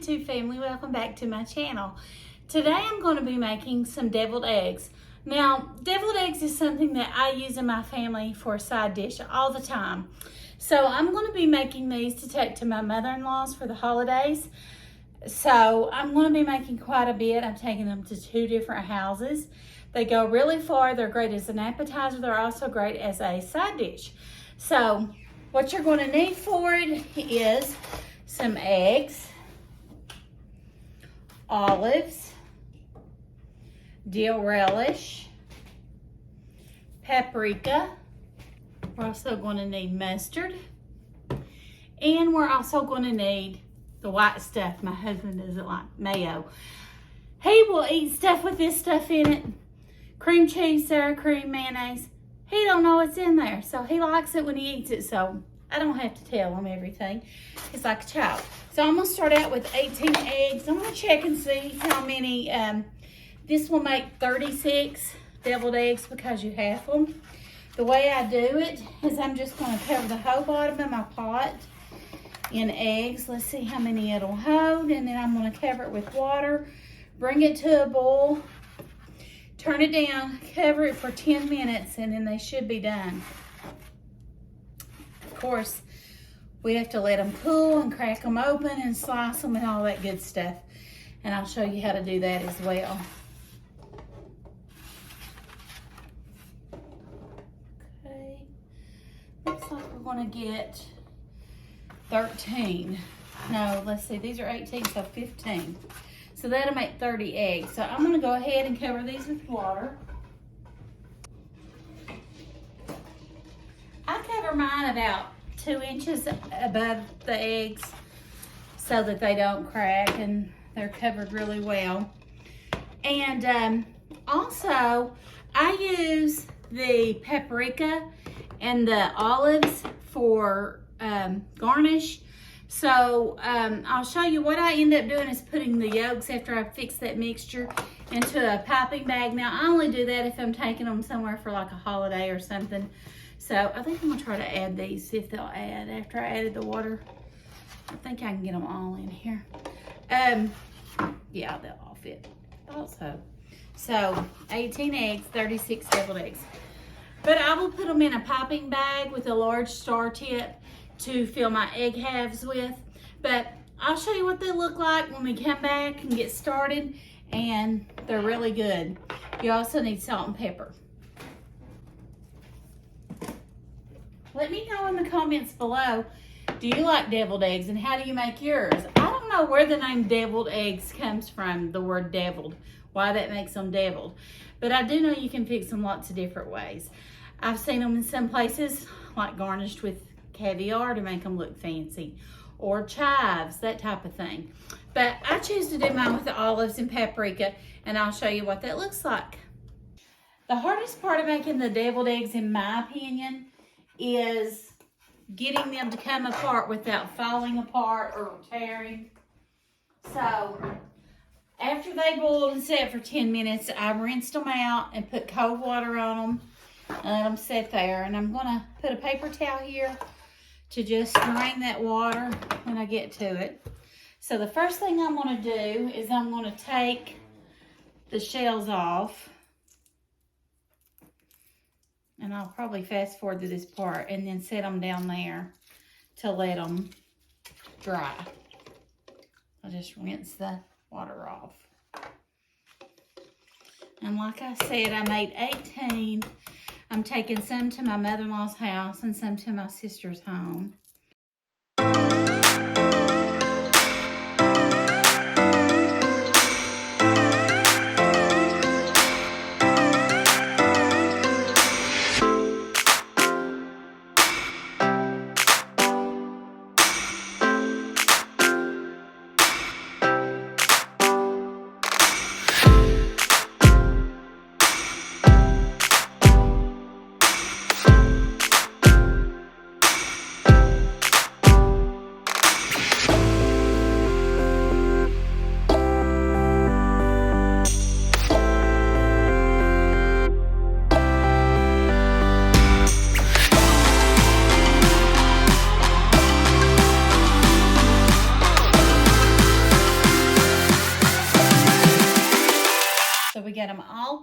YouTube family, welcome back to my channel. Today I'm going to be making some deviled eggs. Now, deviled eggs is something that I use in my family for a side dish all the time. So I'm going to be making these to take to my mother-in-law's for the holidays. So I'm going to be making quite a bit. I'm taking them to 2 different houses. They go really far. They're great as an appetizer. They're also great as a side dish. So what you're going to need for it is some eggs, olives, dill relish, paprika. We're also going to need mustard. And we're also going to need the white stuff. My husband doesn't like mayo. He will eat stuff with this stuff in it. Cream cheese, sour cream, mayonnaise. He don't know what's in there. So he likes it when he eats it. So I don't have to tell him everything. He's like a child. So I'm going to start out with 18 eggs. I'm going to check and see how many. This will make 36 deviled eggs because you half them. The way I do it is I'm just going to cover the whole bottom of my pot in eggs. Let's see how many it'll hold. And then I'm going to cover it with water. Bring it to a boil. Turn it down. Cover it for 10 minutes and then they should be done. Of course, we have to let them cool and crack them open and slice them and all that good stuff. And I'll show you how to do that as well. Okay, looks like we're gonna get 13. No, let's see, these are 18, so 15. So that'll make 30 eggs. So I'm gonna go ahead and cover these with water. I cover mine about 2 inches above the eggs so that they don't crack and they're covered really well. And also I use the paprika and the olives for garnish. So I'll show you what I end up doing is putting the yolks after I fix that mixture into a piping bag. Now I only do that if I'm taking them somewhere for like a holiday or something. So I think I'm gonna try to add these, see if they'll add after I added the water. I think I can get them all in here. Yeah, they'll all fit also. So 18 eggs, 36 deviled eggs. But I will put them in a piping bag with a large star tip to fill my egg halves with. But I'll show you what they look like when we come back and get started, and they're really good. You also need salt and pepper. Let me know in the comments below, do you like deviled eggs and how do you make yours? I don't know where the name deviled eggs comes from, the word deviled, why that makes them deviled. But I do know you can fix them lots of different ways. I've seen them in some places like garnished with caviar to make them look fancy, or chives, that type of thing. But I choose to do mine with the olives and paprika, and I'll show you what that looks like. The hardest part of making the deviled eggs, in my opinion, is getting them to come apart without falling apart or tearing. So after they boiled and set for 10 minutes, I rinsed them out and put cold water on them and let them sit there. And I'm gonna put a paper towel here to just drain that water when I get to it. So the first thing I'm gonna do is I'm gonna take the shells off. And I'll probably fast forward to this part and then set them down there to let them dry. I'll just rinse the water off. And like I said, I made 18. I'm taking some to my mother-in-law's house and some to my sister's home.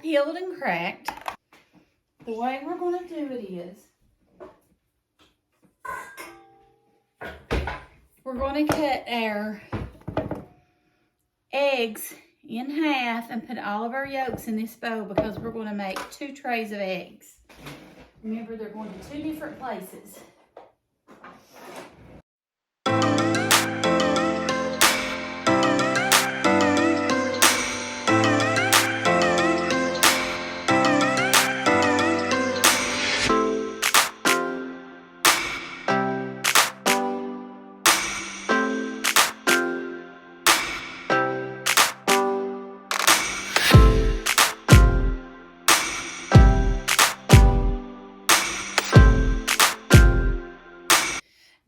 peeled and cracked. The way we're going to do it is, we're going to cut our eggs in half and put all of our yolks in this bowl because we're going to make 2 trays of eggs. Remember, they're going to 2 different places.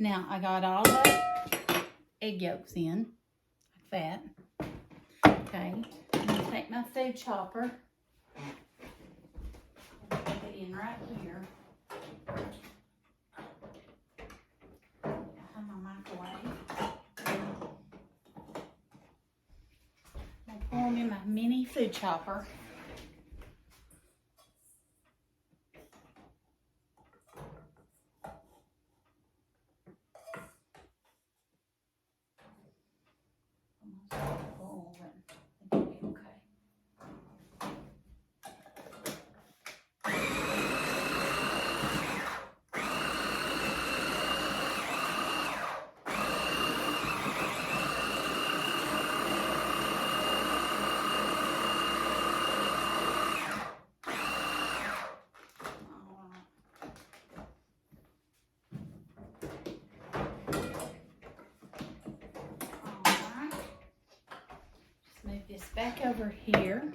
Now, I got all the egg yolks in, like that. Okay, I'm going to take my food chopper, put it in right here. I have my microwave. I'll pour them in my mini food chopper. This back over here.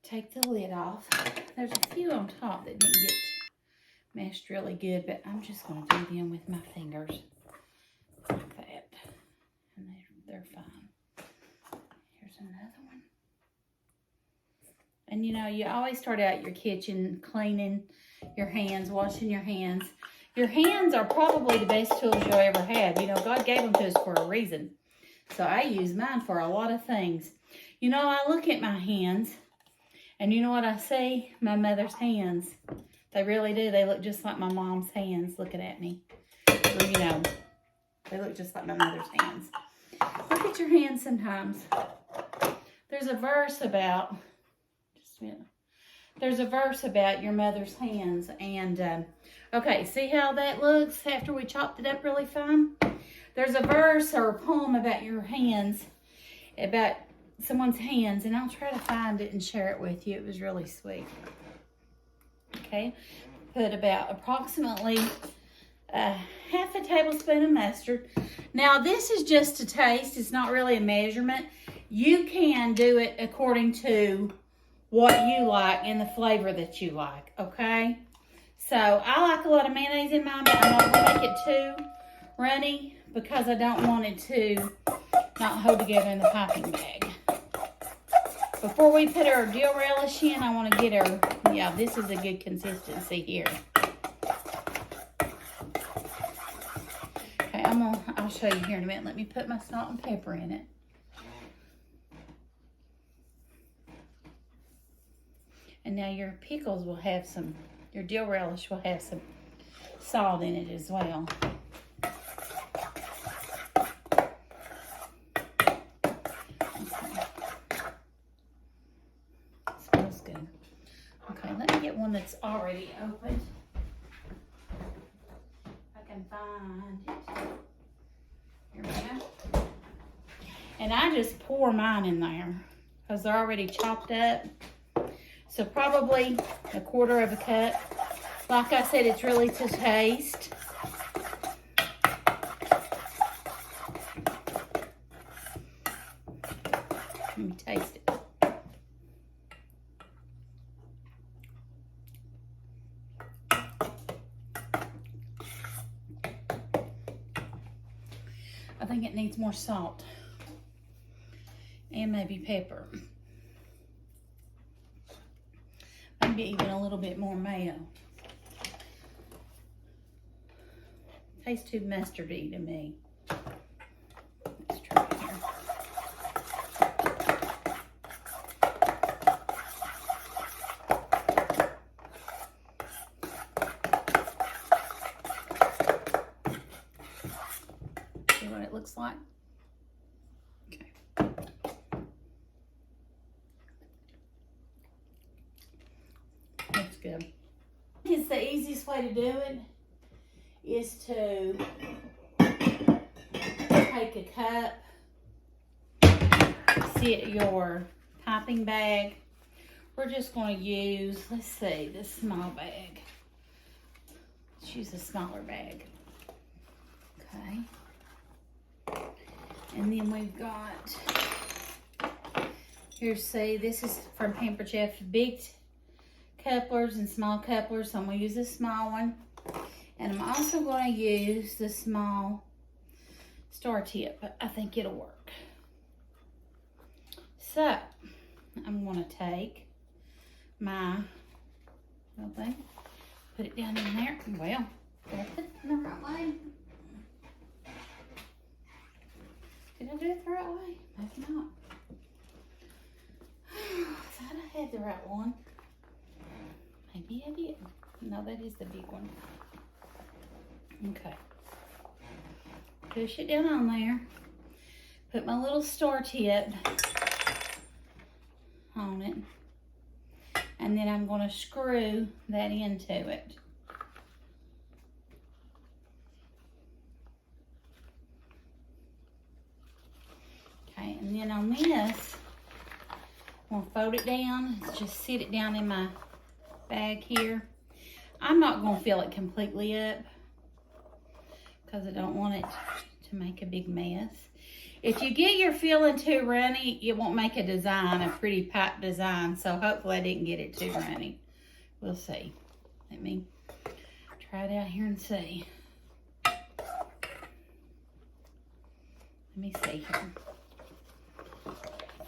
Take the lid off. There's a few on top that didn't get mashed really good, but I'm just going to do them with my fingers like that, and they're fine. Here's another one. And you know, you always start out your kitchen cleaning your hands, washing your hands. Your hands are probably the best tools you'll ever have. You know, God gave them to us for a reason. So I use mine for a lot of things. You know, I look at my hands, and you know what I see? My mother's hands. They really do. They look just like my mom's hands looking at me. Or, you know, they look just like my mother's hands. Look at your hands sometimes. There's a verse about, just a minute. There's a verse about your mother's hands, and okay, see how that looks after we chopped it up really fine? There's a verse or a poem about your hands, about someone's hands, and I'll try to find it and share it with you. It was really sweet. Okay, put about approximately half a tablespoon of mustard. Now, this is just a taste. It's not really a measurement. You can do it according to what you like and the flavor that you like, okay? So I like a lot of mayonnaise in mine, but I'm not going to make it too runny because I don't want it to not hold together in the piping bag. Before we put our dill relish in, I want to get our, yeah, this is a good consistency here. Okay, I'll show you here in a minute. Let me put my salt and pepper in it. And now your pickles will have some, your dill relish will have some salt in it as well. Okay. Smells good. Okay, let me get one that's already opened. If I can find it. Here we go. And I just pour mine in there because they're already chopped up. So probably 1/4 of a cup. Like I said, it's really to taste. Let me taste it. I think it needs more salt and maybe pepper. Maybe even a little bit more mayo. Tastes too mustardy to me. Let's try it here. good. It's the easiest way to do it is to take a cup, sit your piping bag. We're just going to use, let's see, this small bag. Let's use a smaller bag. Okay. And then we've got, here, see, this is from Pampered Chef, big couplers and small couplers. So I'm going to use this small one. And I'm also going to use the small star tip. I think it'll work. So, I'm going to take my little thing, put it down in there. Well, did I put it in the right way? Did I do it the right way? Maybe not. I thought I had the right one. Maybe I didn't. No, that is the big one. Okay. Push it down on there. Put my little star tip on it. And then I'm going to screw that into it. Okay, and then on this, I'm going to fold it down. Just sit it down in my bag here. I'm not going to fill it completely up because I don't want it to make a big mess. If you get your filling too runny, it won't make a design, a pretty pipe design. So hopefully I didn't get it too runny. We'll see. Let me try it out here and see. Let me see here.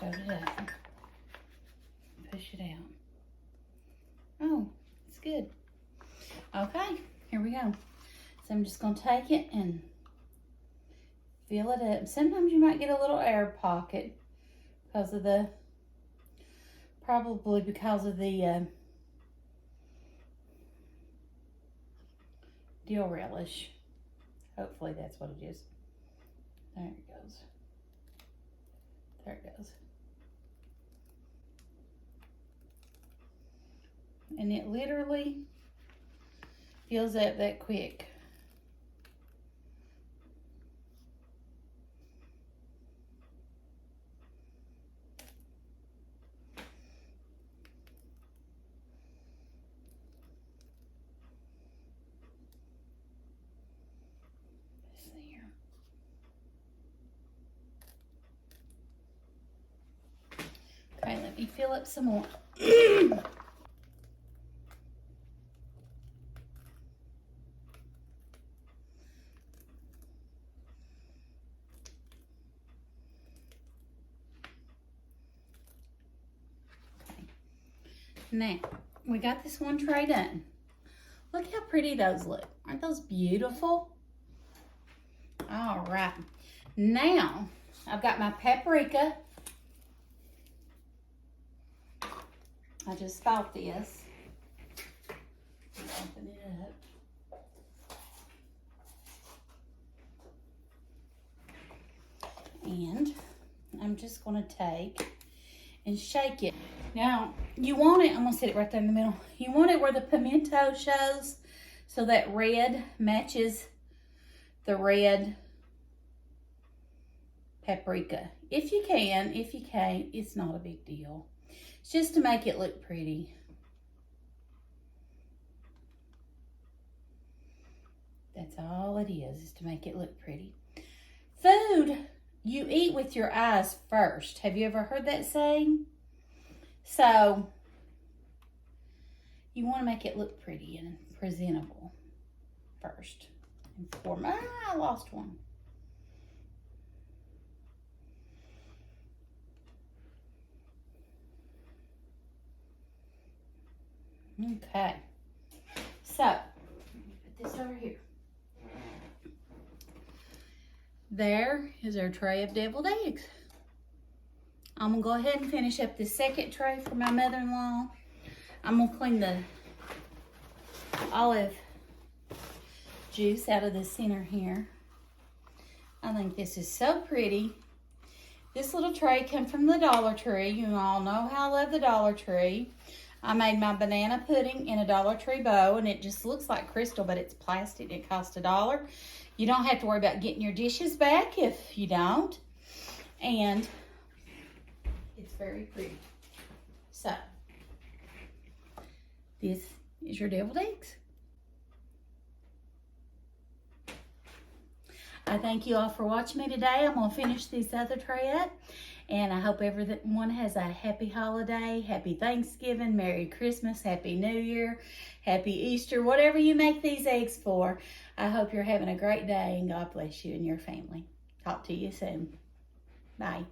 Fold it up. Push it out. Oh, it's good. Okay, here we go. So I'm just going to take it and fill it up. Sometimes you might get a little air pocket because of the, probably because of the dill relish. Hopefully that's what it is. There it goes. There it goes. And it literally fills up that quick. Okay, let me fill up some more. Now, we got this one tray done. Look how pretty those look. Aren't those beautiful? All right. Now, I've got my paprika. I just thought this. Open it up. And I'm just going to take and shake it. Now, you want it, I'm going to set it right there in the middle. You want it where the pimento shows so that red matches the red paprika. If you can, if you can't, it's not a big deal. It's just to make it look pretty. That's all it is to make it look pretty. Food, you eat with your eyes first. Have you ever heard that saying? So, you want to make it look pretty and presentable first. I lost one. Okay. So, let me put this over here. There is our tray of deviled eggs. I'm going to go ahead and finish up the second tray for my mother-in-law. I'm going to clean the olive juice out of the center here. I think this is so pretty. This little tray came from the Dollar Tree. You all know how I love the Dollar Tree. I made my banana pudding in a Dollar Tree bowl, and it just looks like crystal, but it's plastic. It cost $1. You don't have to worry about getting your dishes back if you don't. And it's very pretty. So, this is your deviled eggs. I thank you all for watching me today. I'm going to finish this other tray up. And I hope everyone has a happy holiday, happy Thanksgiving, Merry Christmas, Happy New Year, Happy Easter, whatever you make these eggs for. I hope you're having a great day, and God bless you and your family. Talk to you soon. Bye.